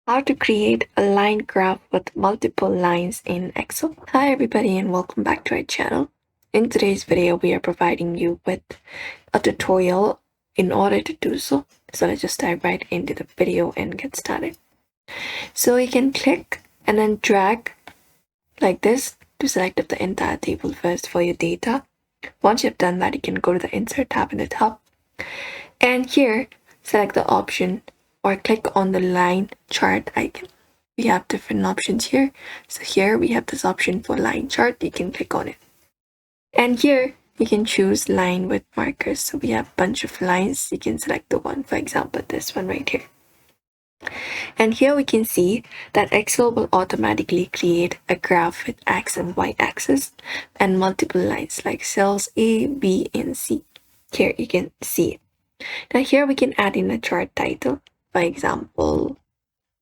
How to create a line graph with multiple lines in Excel. Hi everybody and welcome back to our channel. In today's video, we are providing you with a tutorial in order to do so. So let's just dive right into the video and get started. So you can click and then drag like this to select up the entire table first for your data. Once you've done that, you can go to the Insert tab in the top. And here, select the option or click on the line chart icon. We have different options here. So here we have this option for line chart. You can click on it. And here you can choose line with markers. So we have a bunch of lines. You can select the one, for example, this one right here. And here we can see that Excel will automatically create a graph with X and Y axis and multiple lines like cells A, B, and C. Here you can see it. Now here we can add in a chart title, for example,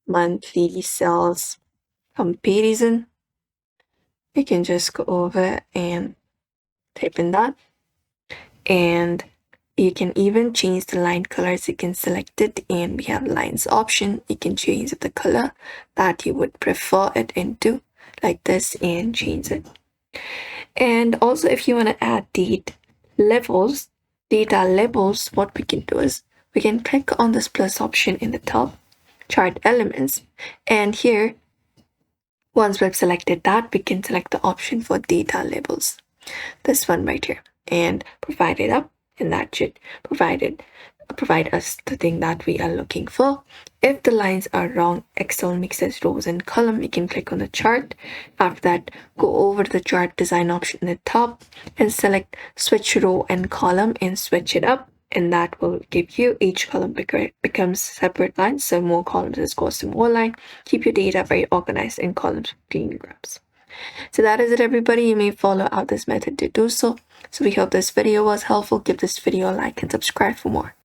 monthly sales comparison. We can just go over and type in that. And you can even change the line colors. You can select it and we have lines option. You can change the color that you would prefer it into like this and change it. And also if you want to add data labels, what we can do is we can click on this plus option in the top, chart elements, and here once we've selected that, we can select the option for data labels, this one right here, and provide it up, and that should provide us the thing that we are looking for. If the lines are wrong, Excel mixes rows and column. You can click on the chart. After that, go over to the chart design option in the top and select switch row and column and switch it up. And that will give you each column becomes separate lines. So more columns is equals to more line. Keep your data very organized in columns with clean graphs. So that is it, everybody. You may follow out this method to do so. So we hope this video was helpful. Give this video a like and subscribe for more.